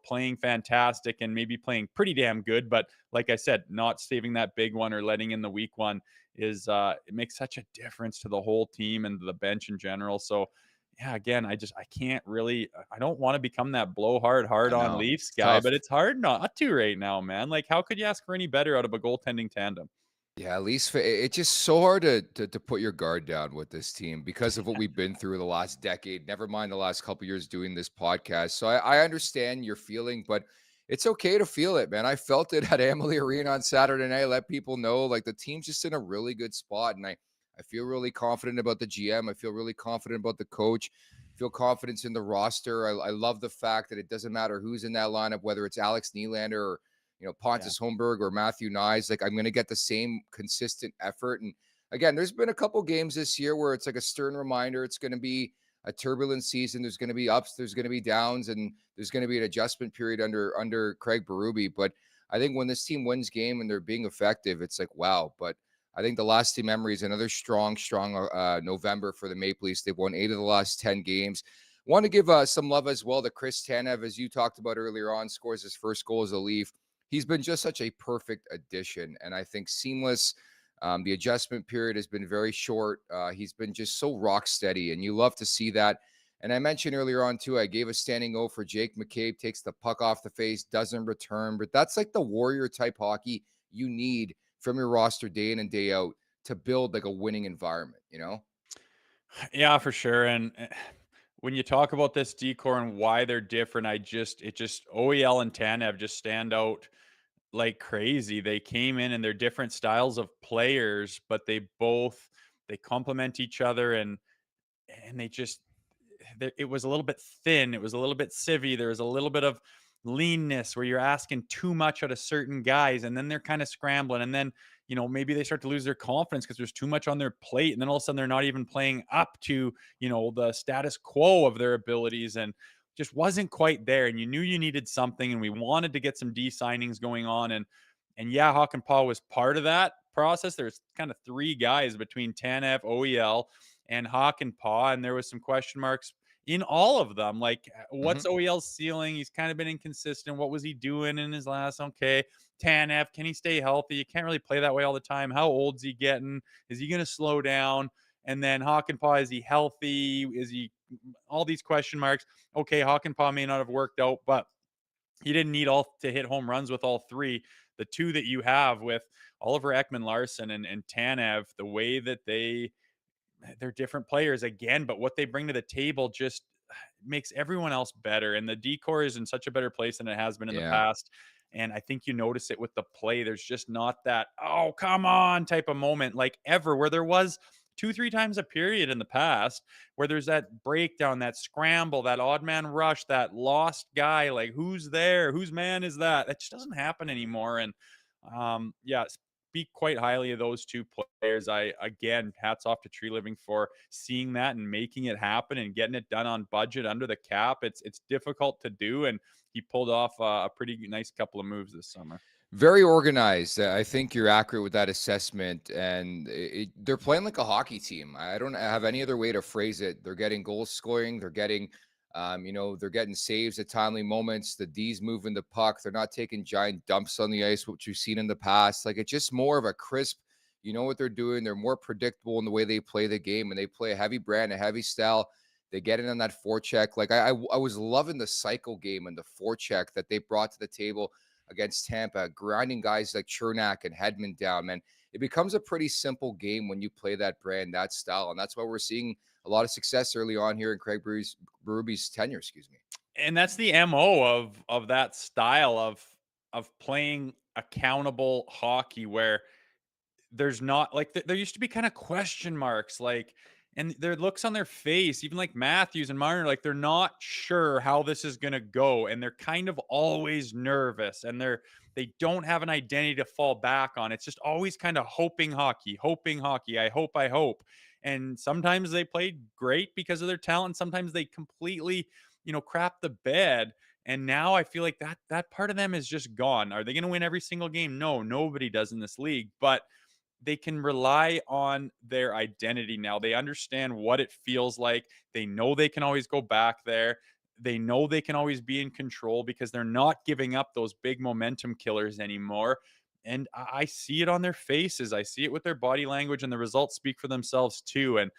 playing fantastic and maybe playing pretty damn good, but like I said, not saving that big one or letting in the weak one is it makes such a difference to the whole team and the bench in general. So yeah, again, I can't really, I don't want to become that blowhard hard I on know Leafs it's guy, tough. but it's hard not to right now, man. Like, how could you ask for any better out of a goaltending tandem? Yeah, at least it's just so hard to put your guard down with this team because of what we've been through the last decade. Never mind the last couple years doing this podcast. So I understand your feeling, but it's okay to feel it, man. I felt it at Amalie Arena on Saturday night. Let people know like the team's just in a really good spot, and I feel really confident about the GM. I feel really confident about the coach. Feel confidence in the roster. I love the fact that it doesn't matter who's in that lineup, whether it's Alex Nylander or Yeah. Pontus Holmberg or Matthew Nyes. Like I'm going to get the same consistent effort. And again, there's been a couple games this year where it's like a stern reminder. It's going to be a turbulent season. There's going to be ups. There's going to be downs, and there's going to be an adjustment period under Craig Berube. But I think when this team wins game and they're being effective, it's like wow. But I think the lasting memory is another strong November for the Maple Leafs. They've won 8 of the last 10 games. Want to give some love as well to Chris Tanev, as you talked about earlier on, scores his first goal as a Leaf. He's been just such a perfect addition, and I think seamless. The adjustment period has been very short. He's been just so rock steady, and you love to see that. And I mentioned earlier on, too, I gave a standing O for Jake McCabe, takes the puck off the face, doesn't return. But that's like the warrior type hockey you need from your roster day in and day out to build like a winning environment, Yeah, for sure. And when you talk about this decor and why they're different, OEL and Tanev just stand out like crazy. They came in and they're different styles of players, but they complement each other, and it was a little bit thin. It was a little bit civvy. There was a little bit of leanness where you're asking too much out of certain guys, and then they're kind of scrambling. And then, maybe they start to lose their confidence because there's too much on their plate. And then all of a sudden they're not even playing up to, the status quo of their abilities, and just wasn't quite there. And you knew you needed something, and we wanted to get some D signings going on. And yeah, Hawk and Paul was part of that process. There's kind of three guys between Tanev, OEL, and Hawk and Paw, and there was some question marks in all of them. Like, know? what's OEL's ceiling? He's kind of been inconsistent. What was he doing in his last? Okay, Tanev, can he stay healthy? You can't really play that way all the time. How old's he getting? Is he going to slow down? And then Hawk and Paw, is he healthy? Is he all these question marks? Okay, Hawk and Paw may not have worked out, but you didn't need all to hit home runs with all three. The two that you have with Oliver Ekman-Larsson and Tanev, the way that they're different players again, but what they bring to the table just makes everyone else better. And the decor is in such a better place than it has been in the Yeah. past. And I think you notice it with the play. There's just not that, oh, come on type of moment like ever, where there was 2, 3 times a period in the past where there's that breakdown, that scramble, that odd man rush, that lost guy. Like, who's there? Whose man is that? That just doesn't happen anymore. And yeah, speak quite highly of those two players. I, again, hats off to Tree Living for seeing that and making it happen and getting it done on budget under the cap. It's difficult to do, and he pulled off a pretty nice couple of moves this summer. Very organized. I think you're accurate with that assessment. And they're playing like a hockey team. I don't have any other way to phrase it. They're getting goal scoring. They're getting, they're getting saves at timely moments. The D's moving the puck. They're not taking giant dumps on the ice, which we've seen in the past. Like, it's just more of a crisp, you know what they're doing. They're more predictable in the way they play the game, and they play a heavy brand, a heavy style. They get in on that forecheck. Like, I was loving the cycle game and the forecheck that they brought to the table against Tampa, grinding guys like Chernak and Hedman down, man. It becomes a pretty simple game when you play that brand, that style. And that's why we're seeing a lot of success early on here in Craig Berube's tenure, excuse me. And that's the MO of that style of playing accountable hockey, where there's not like there used to be kind of question marks, like, and their looks on their face, even like Matthews and Marner, like they're not sure how this is going to go, and they're kind of always nervous, and they don't have an identity to fall back on. It's just always kind of hoping hockey. I hope. And sometimes they played great because of their talent. Sometimes they completely, crap the bed. And now I feel like that part of them is just gone. Are they going to win every single game? No, nobody does in this league, but they can rely on their identity now. They understand what it feels like. They know they can always go back there. They know they can always be in control because they're not giving up those big momentum killers anymore. And I see it on their faces. I see it with their body language, and the results speak for themselves too. And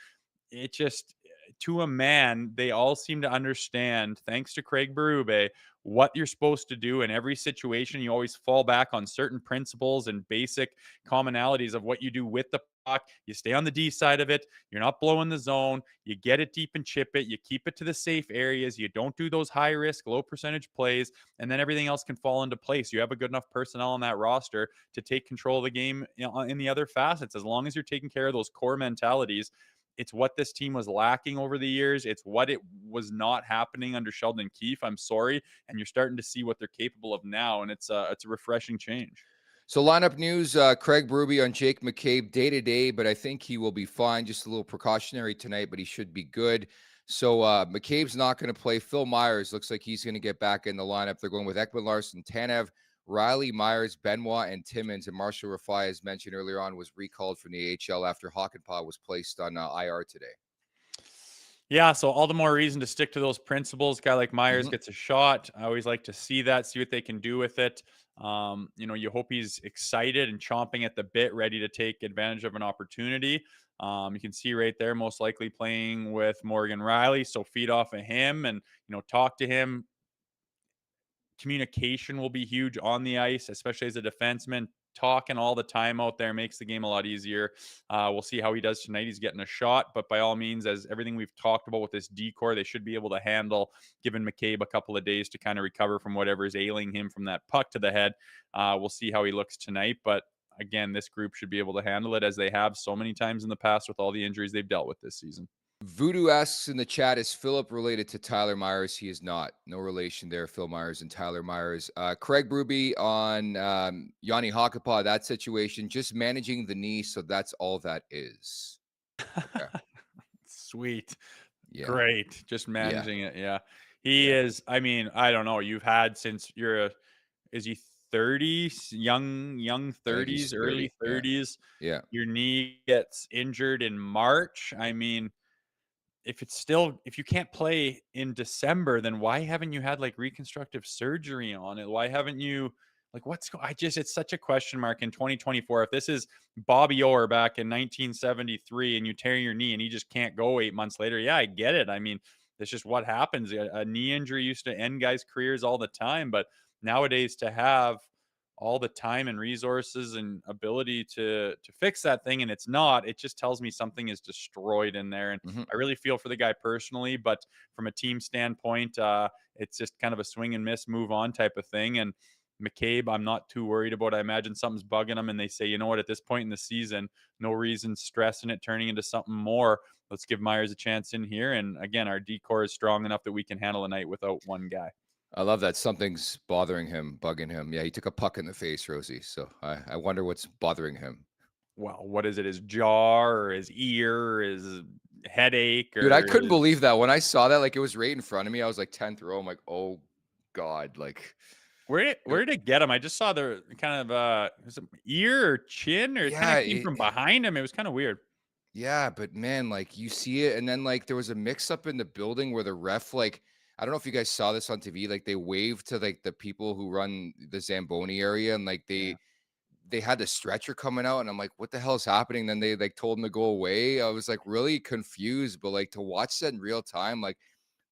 it just, to a man, they all seem to understand, thanks to Craig Berube, what you're supposed to do in every situation. You always fall back on certain principles and basic commonalities of what you do with the puck. You stay on the D side of it. You're not blowing the zone. You get it deep and chip it. You keep it to the safe areas. You don't do those high risk, low percentage plays, and then everything else can fall into place. You have a good enough personnel on that roster to take control of the game in the other facets. As long as you're taking care of those core mentalities, it's what this team was lacking over the years. It's what it was not happening under Sheldon Keefe. I'm sorry. And you're starting to see what they're capable of now. And it's a refreshing change. So lineup news, Craig Berube on Jake McCabe day-to-day, but I think he will be fine. Just a little precautionary tonight, but he should be good. So McCabe's not going to play. Phil Myers looks like he's going to get back in the lineup. They're going with Ekman-Larsson, Tanev, Riley, Myers, Benoit, and Timmins. And Marshall Rafai, as mentioned earlier on, was recalled from the AHL after Hakanpää was placed on IR today. Yeah, so all the more reason to stick to those principles. Guy like Myers gets a shot. I always like to see that, see what they can do with it. You hope he's excited and chomping at the bit, ready to take advantage of an opportunity. You can see right there, most likely playing with Morgan Riley. So feed off of him and, talk to him. Communication will be huge on the ice, especially as a defenseman. Talking all the time out there makes the game a lot easier. We'll see how he does tonight. He's getting a shot, but by all means, as everything we've talked about with this decor, they should be able to handle, giving McCabe a couple of days to kind of recover from whatever is ailing him from that puck to the head. We'll see how he looks tonight, but again, this group should be able to handle it as they have so many times in the past with all the injuries they've dealt with this season. Voodoo asks in the chat, is Philip related to Tyler Myers? He is not. No relation there, Phil Myers and Tyler Myers. Craig Berube on Yanni Hakanpää, that situation, just managing the knee, so that's all that is. Okay. Sweet. Yeah. Great. Just managing it. Yeah. He is, I mean, I don't know. You've had since is he 30s, young 30s, early 30s? Yeah. Your knee gets injured in March. I mean, if you can't play in December, then why haven't you had like reconstructive surgery on it? Why haven't you like it's such a question mark in 2024. If this is Bobby Orr back in 1973 and you tear your knee and he just can't go 8 months later, yeah, I get it. I mean, that's just what happens. A knee injury used to end guys' careers all the time, but nowadays to have all the time and resources and ability to fix that thing, and it's not. It just tells me something is destroyed in there, and Mhm. I really feel for the guy personally, but from a team standpoint, it's just kind of a swing and miss, move on type of thing. And McCabe, I'm not too worried about. I imagine something's bugging him, and they say, you know what, at this point in the season, no reason stressing it, turning into something more. Let's give Myers a chance in here. And again, our decor is strong enough that we can handle a night without one guy. I love that something's bothering him, bugging him. Yeah, he took a puck in the face, Rosie. So I wonder what's bothering him. Well, what is it? His jaw or his ear or his headache Dude, I or couldn't his... believe that when I saw that. Like, it was right in front of me. I was like 10th row. I'm like, oh God. Like, Where did it get him? I just saw the kind of was it ear or chin, or it kind yeah, of came from behind him. It was kind of weird. yeah, but man, like you see it, and then like there was a mix up in the building where the ref, like, I don't know if you guys saw this on TV, like they waved to like the people who run the Zamboni area, and like Yeah. they had the stretcher coming out, and I'm like, what the hell is happening? Then they like told him to go away. I was like really confused, but like to watch that in real time, like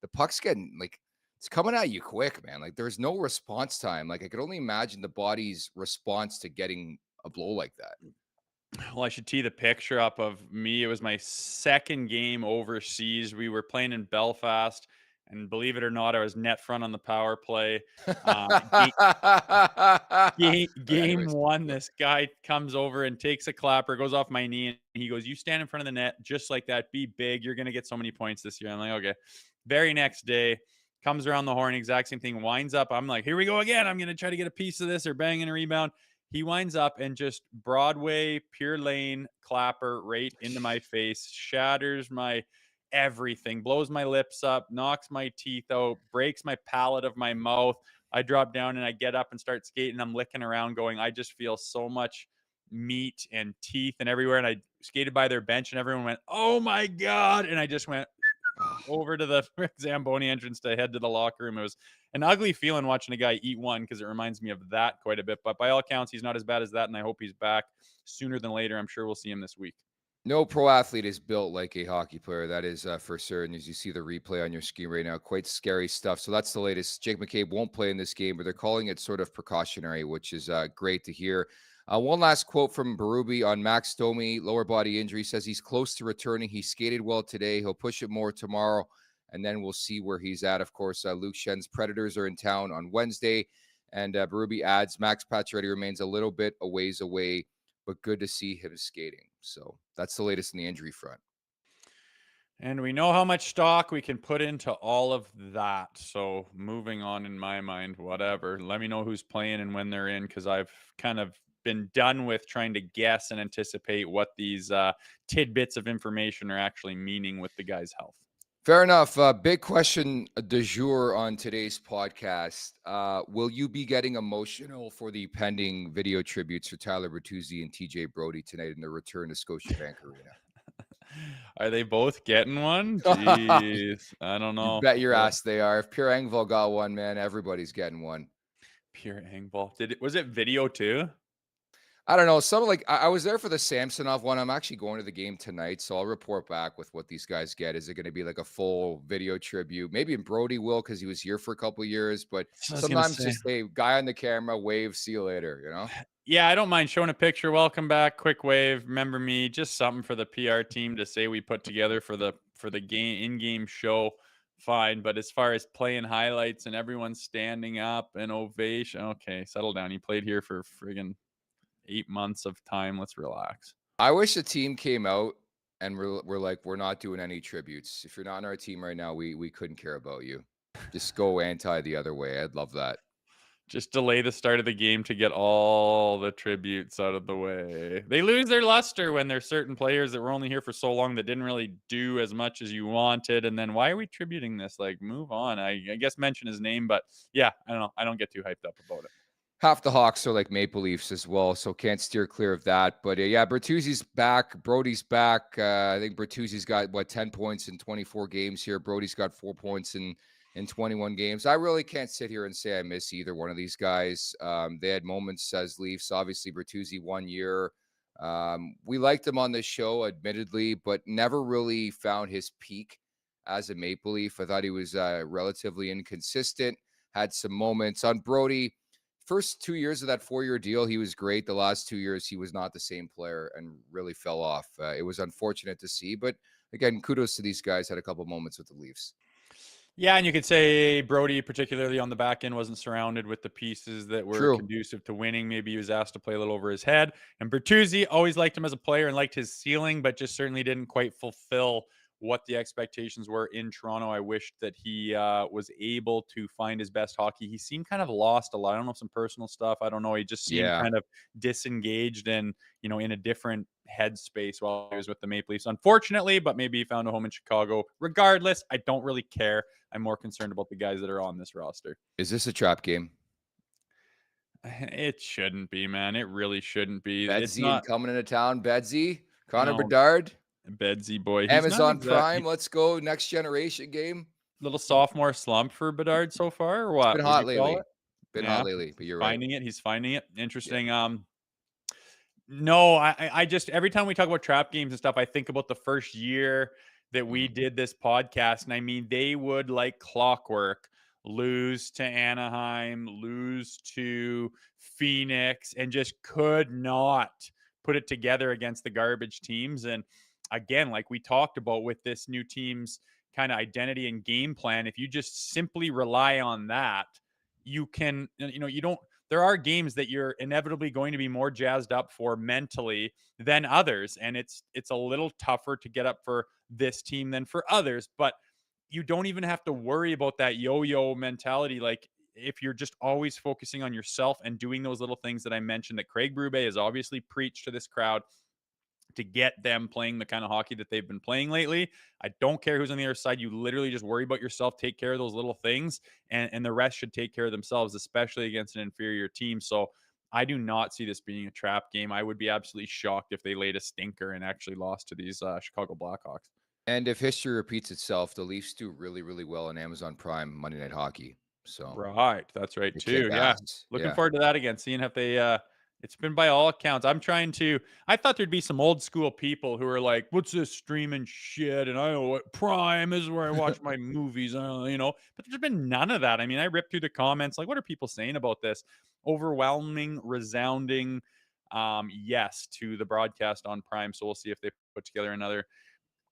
the puck's getting like it's coming at you quick, man. Like there's no response time. Like I could only imagine the body's response to getting a blow like that. Well, I should tee the picture up of me. It was my second game overseas. We were playing in Belfast, and believe it or not, I was net front on the power play. Game, game Anyways, keep one, going. this guy comes over and takes a clapper, goes off my knee, and he goes, "You stand in front of the net just like that. Be big. You're going to get so many points this year." I'm like, okay. Very next day, comes around the horn, exact same thing, winds up. I'm like, here we go again. I'm going to try to get a piece of this or bang in a rebound. He winds up and just Broadway, pure lane clapper right into my face, shatters my everything, blows my lips up, knocks my teeth out, breaks my palate of my mouth. I drop down and I get up and start skating. I'm licking around going, I just feel so much meat and teeth and everywhere. And I skated by their bench and everyone went, oh my God. And I just went over to the Zamboni entrance to head to the locker room. It was an ugly feeling watching a guy eat one because it reminds me of that quite a bit. But by all accounts, he's not as bad as that. And I hope he's back sooner than later. I'm sure we'll see him this week. No pro athlete is built like a hockey player. That is for certain. As you see the replay on your screen right now, quite scary stuff. So that's the latest. Jake McCabe won't play in this game, but they're calling it sort of precautionary, which is great to hear. One last quote from Berube on Max Domi, lower body injury, says he's close to returning. He skated well today. He'll push it more tomorrow, and then we'll see where he's at. Of course, Luke Schen's Predators are in town on Wednesday, and Berube adds Max Pacioretty remains a little bit a ways away, but good to see him skating. So that's the latest in the injury front. And we know how much stock we can put into all of that. So moving on in my mind, whatever. Let me know who's playing and when they're in, because I've kind of been done with trying to guess and anticipate what these tidbits of information are actually meaning with the guy's health. Fair enough. Big question du jour on today's podcast. Will you be getting emotional for the pending video tributes for Tyler Bertuzzi and TJ Brodie tonight in the return to Scotiabank Arena? Are they both getting one? Jeez, I don't know. You bet your ass they are. If Pierre Engvall got one, man, everybody's getting one. Pure Engvall. Was it video too? I don't know. Some like I was there for the Samsonov one. I'm actually going to the game tonight, so I'll report back with what these guys get. Is it going to be like a full video tribute? Maybe Brodie will because he was here for a couple of years, but sometimes just a guy on the camera, wave, see you later, you know? Yeah, I don't mind showing a picture. Welcome back, quick wave. Remember me, just something for the PR team to say we put together for the game in-game show. Fine, but as far as playing highlights and everyone standing up and ovation, okay, settle down. He played here for friggin' 8 months of time. Let's relax. I wish the team came out and we're like, we're not doing any tributes. If you're not on our team right now, we couldn't care about you. Just go anti the other way. I'd love that. Just delay the start of the game to get all the tributes out of the way. They lose their luster when there's certain players that were only here for so long that didn't really do as much as you wanted. And then why are we tributing this? Like, move on. I guess mention his name, but yeah, I don't know. I don't get too hyped up about it. Half the Hawks are like Maple Leafs as well, so can't steer clear of that. But yeah, Bertuzzi's back. Brodie's back. I think Bertuzzi's got, 10 points in 24 games here. Brodie's got 4 points in 21 games. I really can't sit here and say I miss either one of these guys. They had moments as Leafs. Obviously, Bertuzzi 1 year. We liked him on this show, admittedly, but never really found his peak as a Maple Leaf. I thought he was relatively inconsistent, had some moments. On Brodie, first 2 years of that 4-year deal, he was great. The last 2 years, he was not the same player and really fell off. It was unfortunate to see, but again, kudos to these guys. Had a couple moments with the Leafs. Yeah, and you could say Brodie, particularly on the back end, wasn't surrounded with the pieces that were True. conducive to winning. Maybe he was asked to play a little over his head. And Bertuzzi, always liked him as a player and liked his ceiling, but just certainly didn't quite fulfill what the expectations were in Toronto. I wished that he was able to find his best hockey. He seemed kind of lost a lot. I don't know, some personal stuff. I don't know. He just seemed Yeah. kind of disengaged and, in a different headspace while he was with the Maple Leafs, unfortunately, but maybe he found a home in Chicago. Regardless, I don't really care. I'm more concerned about the guys that are on this roster. Is this a trap game? It shouldn't be, man. It really shouldn't be. It's Bedsy and not. coming into town. Bedsy, Connor No, Bedard, Bedsy boy. He's not Amazon exactly Prime. Let's go. Next generation game. little sophomore slump for Bedard so far, or what Been would hot you call lately. it? Been Yeah, hot lately, but he's you're right. finding it. He's finding it. Yeah. Interesting. No, I just every time we talk about trap games and stuff, I think about the first year that we did this podcast, and I mean, they would like clockwork lose to Anaheim, lose to Phoenix, and just could not put it together against the garbage teams. And again, like we talked about with this new team's kind of identity and game plan, if you just simply rely on that, you can, you don't. There are games that you're inevitably going to be more jazzed up for mentally than others, and it's a little tougher to get up for this team than for others, but you don't even have to worry about that yo-yo mentality. Like, if you're just always focusing on yourself and doing those little things that I mentioned that Craig Berube has obviously preached to this crowd to get them playing the kind of hockey that they've been playing lately. I don't care who's on the other side. You literally just worry about yourself, take care of those little things, and the rest should take care of themselves, especially against an inferior team. So I do not see this being a trap game. I would be absolutely shocked if they laid a stinker and actually lost to these Chicago Blackhawks. And if history repeats itself, the Leafs do really, really well on Amazon Prime Monday Night Hockey. So Right. That's right you too. kick Yeah. ass. Looking Yeah. forward to that again. Seeing if they it's been by all accounts. I thought there'd be some old school people who are like, what's this streaming shit? And I know what Prime is where I watch my movies, but there's been none of that. I mean, I ripped through the comments, like, what are people saying about this? Overwhelming, resounding yes to the broadcast on Prime. So we'll see if they put together another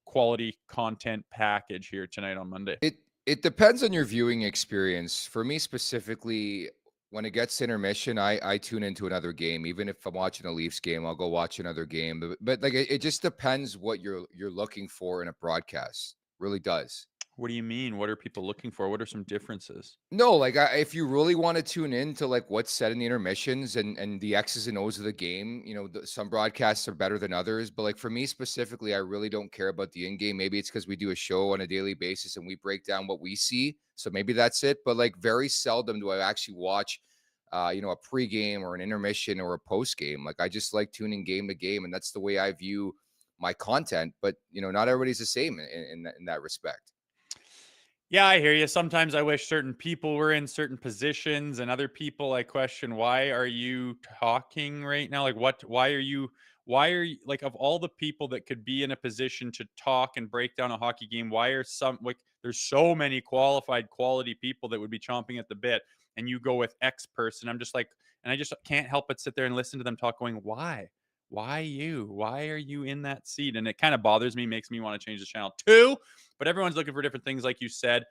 quality content package here tonight on Monday. It depends on your viewing experience. For me specifically, when it gets to intermission, I tune into another game. Even if I'm watching a Leafs game, I'll go watch another game. But like it just depends what you're looking for in a broadcast. Really does. What do you mean? What are people looking for? What are some differences? No, like if you really want to tune in to like what's said in the intermissions and the X's and O's of the game, some broadcasts are better than others. But like for me specifically, I really don't care about the in game. Maybe it's because we do a show on a daily basis and we break down what we see. So maybe that's it. But like very seldom do I actually watch, a pregame or an intermission or a post game. Like I just like tuning game to game, and that's the way I view my content. But not everybody's the same in that respect. Yeah, I hear you. Sometimes I wish certain people were in certain positions, and other people I question, why are you talking right now? Like, why are you like, of all the people that could be in a position to talk and break down a hockey game, why are some, like, there's so many qualified quality people that would be chomping at the bit, and you go with X person. I'm just like, and I just can't help but sit there and listen to them talk going, why? Why you? Why are you in that seat? And it kind of bothers me, makes me want to change the channel too. But everyone's looking for different things, like you said.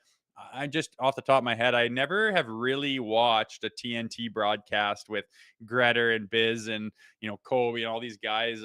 I just, off the top of my head, I never have really watched a TNT broadcast with Gretter and Biz and Kobe and all these guys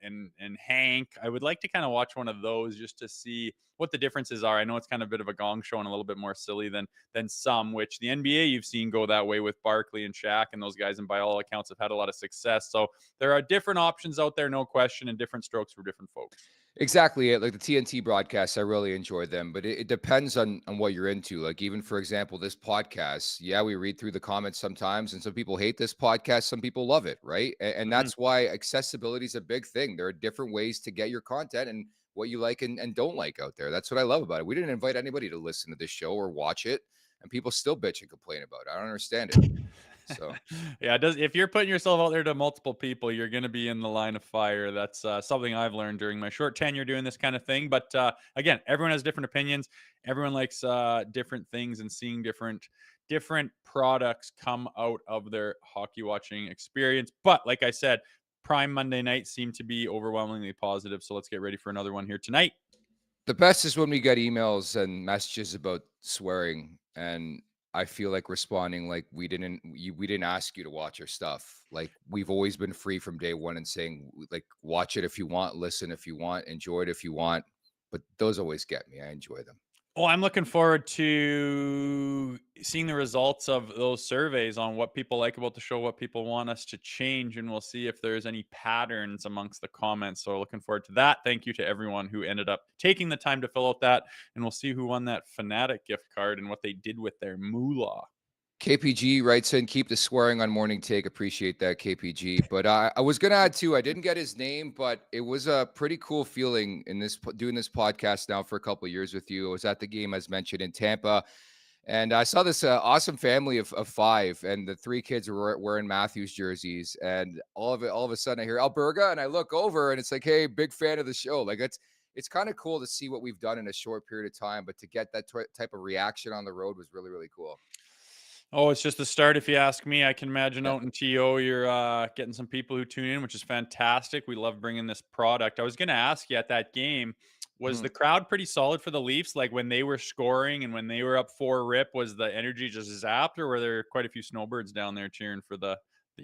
and Hank. I would like to kind of watch one of those just to see what the differences are. I know it's kind of a bit of a gong show and a little bit more silly than some, which the NBA you've seen go that way with Barkley and Shaq and those guys, and by all accounts have had a lot of success. So there are different options out there, no question, and different strokes for different folks. Exactly. Like the TNT broadcasts, I really enjoy them, but it depends on what you're into. Like even, for example, this podcast, yeah, we read through the comments sometimes, and some people hate this podcast, some people love it, right? And that's why accessibility is a big thing. There are different ways to get your content and what you like and don't like out there. That's what I love about it. We didn't invite anybody to listen to this show or watch it, and people still bitch and complain about it. I don't understand it. So Yeah, if you're putting yourself out there to multiple people, you're going to be in the line of fire. That's something I've learned during my short tenure doing this kind of thing. But again, everyone has different opinions. Everyone likes different things and seeing different products come out of their hockey watching experience. But like I said, Prime Monday night seemed to be overwhelmingly positive. So let's get ready for another one here tonight. the best is when we get emails and messages about swearing, and I feel like responding like we didn't ask you to watch our stuff. Like we've always been free from day one and saying like watch it if you want, listen if you want, enjoy it if you want. But those always get me. I enjoy them. Well, I'm looking forward to seeing the results of those surveys on what people like about the show, what people want us to change, and we'll see if there's any patterns amongst the comments. So, looking forward to that. Thank you to everyone who ended up taking the time to fill out that, and we'll see who won that Fanatic gift card and what they did with their moolah. KPG writes in, keep the swearing on morning take. Appreciate that, KPG. But I was going to add too, I didn't get his name, but it was a pretty cool feeling in doing this podcast now for a couple of years with you. I was at the game, as mentioned, in Tampa, and I saw this awesome family of five, and the three kids were wearing Matthews jerseys, and all of a sudden I hear Alberga, and I look over, and it's like, hey, big fan of the show. Like it's kind of cool to see what we've done in a short period of time, but to get that type of reaction on the road was really, really cool. Oh, it's just the start, if you ask me. I can imagine Yeah. out in TO, you're getting some people who tune in, which is fantastic. We love bringing this product. I was going to ask you at that game, was Mhm. the crowd pretty solid for the Leafs? Like when they were scoring and when they were up 4-rip, was the energy just zapped, or were there quite a few snowbirds down there cheering for the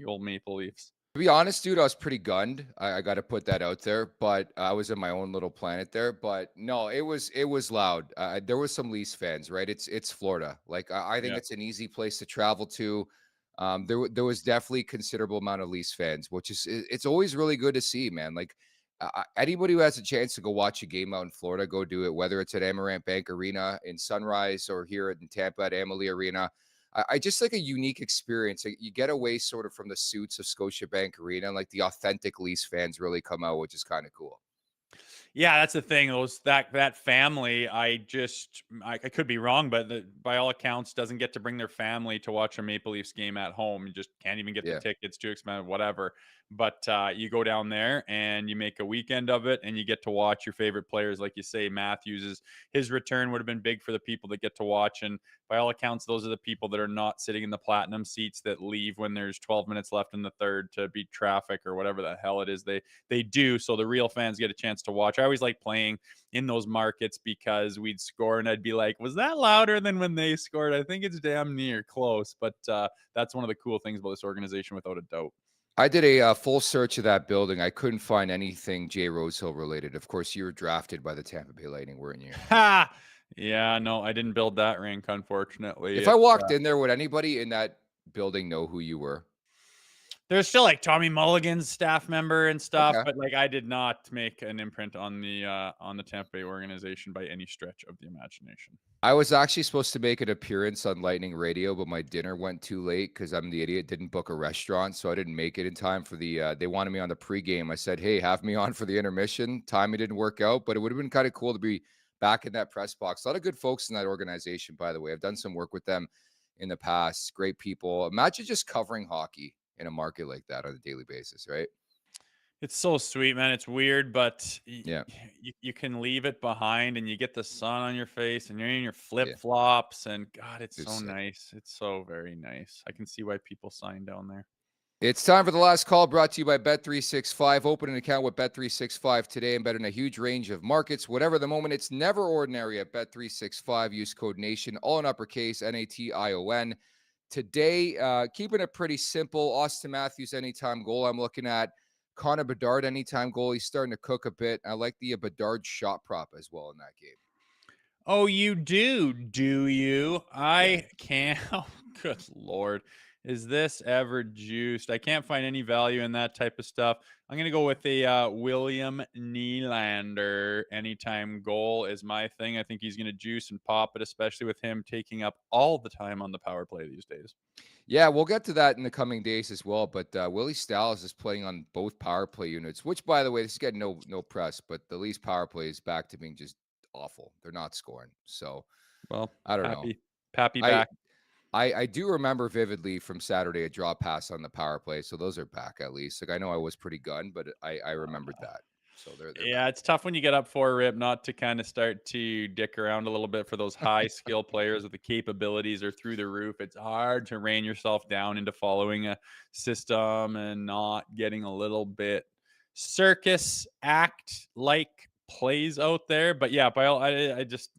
old Maple Leafs? To be honest, dude, I was pretty gunned. I got to put that out there, but I was in my own little planet there. But no, it was loud. There was some Leafs fans, right? It's Florida. Like I think Yeah. it's an easy place to travel to. There was definitely considerable amount of Leafs fans, which is it's always really good to see, man. Like anybody who has a chance to go watch a game out in Florida, go do it. Whether it's at Amarant Bank Arena in Sunrise or here in Tampa at Amalie Arena. I just like a unique experience. Like, you get away sort of from the suits of Scotiabank Arena, and like the authentic Leafs fans really come out, which is kind of cool. Yeah, that's the thing. That family, I could be wrong, but by all accounts, doesn't get to bring their family to watch a Maple Leafs game at home. You just can't even get the Yeah. tickets, too expensive, whatever. But you go down there and you make a weekend of it, and you get to watch your favorite players, like you say. Matthews, his return would have been big for the people that get to watch, and by all accounts, those are the people that are not sitting in the platinum seats that leave when there's 12 minutes left in the third to beat traffic or whatever the hell it is they do. So the real fans get a chance to watch. I always like playing in those markets because we'd score and I'd be like, was that louder than when they scored? I think it's damn near close. But that's one of the cool things about this organization, without a doubt. I did a full search of that building. I couldn't find anything Jay Rosehill related. Of course, you were drafted by the Tampa Bay Lightning, weren't you? Ha! Yeah, no, I didn't build that rank, unfortunately. If I walked in there, would anybody in that building know who you were? There's still like Tommy Mulligan's staff member and stuff, Okay. but like I did not make an imprint on the Tampa Bay organization by any stretch of the imagination. I was actually supposed to make an appearance on Lightning Radio, but my dinner went too late because I'm the idiot, didn't book a restaurant, so I didn't make it in time for the they wanted me on the pregame. I said, hey, have me on for the intermission. Timing didn't work out, but it would have been kind of cool to be back in that press box. A lot of good folks in that organization, by the way. I've done some work with them in the past. Great people. Imagine just covering hockey in a market like that on a daily basis, right? It's so sweet, man. It's weird, but Yeah. you can leave it behind and you get the sun on your face and you're in your Yeah. flip-flops and God, it's It's so sick. nice. It's so very nice. I can see why people sign down there. It's time for the last call, brought to you by Bet365. Open an account with Bet365 today and bet in a huge range of markets. Whatever the moment, it's never ordinary at Bet365. Use code NATION, all in uppercase, NATION. Today, keeping it pretty simple. Austin Matthews, anytime goal I'm looking at. Connor Bedard, anytime goal. He's starting to cook a bit. I like the Bedard shot prop as well in that game. Oh, you do you? Yeah. I can't. Oh, good Lord. Is this ever juiced? I can't find any value in that type of stuff. I'm going to go with a William Nylander. Anytime goal is my thing. I think he's going to juice and pop it, especially with him taking up all the time on the power play these days. Yeah, we'll get to that in the coming days as well. But Willie Stiles is playing on both power play units, which, by the way, this is getting no press. But the Leafs power play is back to being just awful. They're not scoring. So Well, I don't know. Pappy I back. I do remember vividly from Saturday a draw pass on the power play, so those are back at least. Like I know I was pretty gun, but I remembered that. So they're Yeah, back. it's tough when you get up 4 rip not to kind of start to dick around a little bit for those high skill players with the capabilities are through the roof. It's hard to rein yourself down into following a system and not getting a little bit circus act like plays out there. But yeah, by all, I just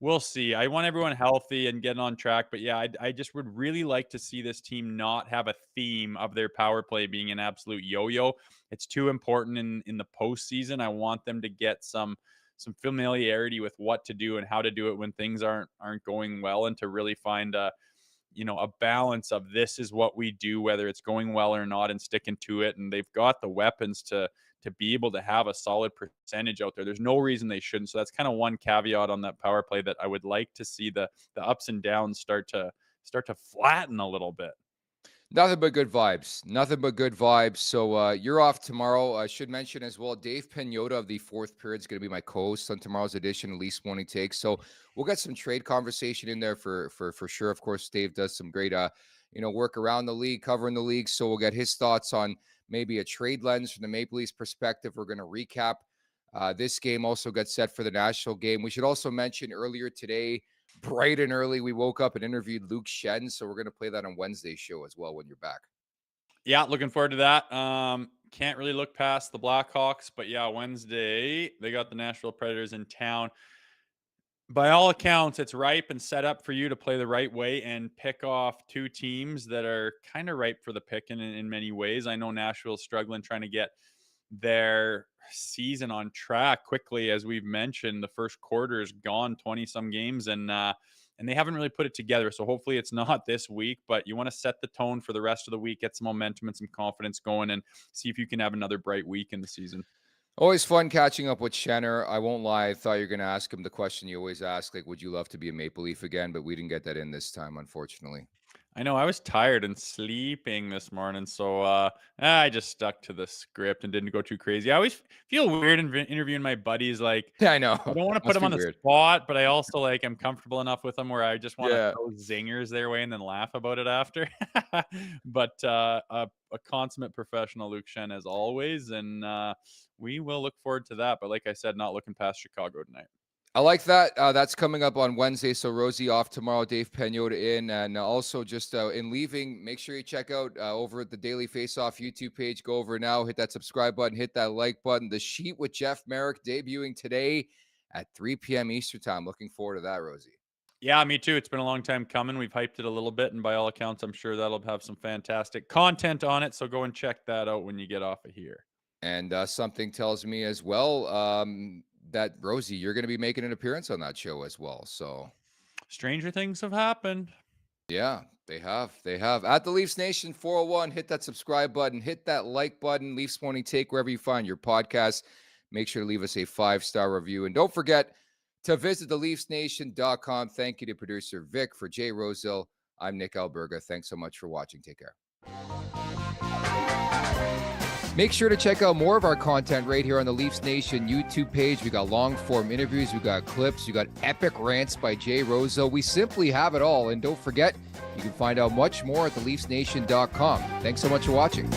we'll see. I want everyone healthy and getting on track. But yeah, I just would really like to see this team not have a theme of their power play being an absolute yo-yo. It's too important in the postseason. I want them to get some familiarity with what to do and how to do it when things aren't going well, and to really find a balance of this is what we do, whether it's going well or not, and sticking to it. And they've got the weapons to be able to have a solid percentage out there. There's no reason they shouldn't. So that's kind of one caveat on that power play, that I would like to see the ups and downs start to flatten a little bit. Nothing but good vibes. Nothing but good vibes. So you're off tomorrow. I should mention as well, Dave Pagnotta of the Fourth Period is going to be my co-host on tomorrow's edition of Leafs Morning Take. So we'll get some trade conversation in there for sure. Of course, Dave does some great work around the league, covering the league. So we'll get his thoughts on maybe a trade lens from the Maple Leafs perspective. We're going to recap this game. Also got set for the Nashville game. We should also mention earlier today, bright and early, we woke up and interviewed Luke Shen, so we're going to play that on Wednesday's show as well when you're back. Yeah, looking forward to that. Can't really look past the Blackhawks, but yeah, Wednesday they got the Nashville Predators in town. By all accounts, it's ripe and set up for you to play the right way and pick off two teams that are kind of ripe for the picking in many ways. I know Nashville's struggling trying to get their season on track quickly. As we've mentioned, the first quarter is gone, 20-some games, and they haven't really put it together. So hopefully it's not this week, but you want to set the tone for the rest of the week, get some momentum and some confidence going, and see if you can have another bright week in the season. Always fun catching up with Shenner. I won't lie, I thought you were going to ask him the question you always ask, like, would you love to be a Maple Leaf again? But we didn't get that in this time, unfortunately. I know I was tired and sleeping this morning, so I just stuck to the script and didn't go too crazy. I always feel weird interviewing my buddies. Like, Yeah, I know. I don't want to put them on the spot, but I also am comfortable enough with them where I just want to throw zingers their way and then laugh about it after. But a consummate professional, Luke Shen, as always, and we will look forward to that. But like I said, not looking past Chicago tonight. I like that. That's coming up on Wednesday. So Rosie off tomorrow, Dave Pagnotta in. And also just in leaving, make sure you check out over at the Daily Face-Off YouTube page. Go over now, hit that subscribe button, hit that like button. The Sheet with Jeff Merrick debuting today at 3 p.m. Eastern time. Looking forward to that, Rosie. Yeah, me too. It's been a long time coming. We've hyped it a little bit, and by all accounts, I'm sure that'll have some fantastic content on it. So go and check that out when you get off of here. And something tells me as well that, Rosie, you're going to be making an appearance on that show as well. So stranger things have happened. Yeah, they have. They have. At the Leafs Nation 401, hit that subscribe button, hit that like button, Leafs Morning Take, wherever you find your podcast. Make sure to leave us a 5-star review. And don't forget to visit theleafsnation.com. Thank you to producer Vic. For Jay Rosehill, I'm Nick Alberga. Thanks so much for watching. Take care. Make sure to check out more of our content right here on the Leafs Nation YouTube page. We got long-form interviews, we got clips, we got epic rants by Jay Rosehill. We simply have it all. And don't forget, you can find out much more at theleafsnation.com. Thanks so much for watching.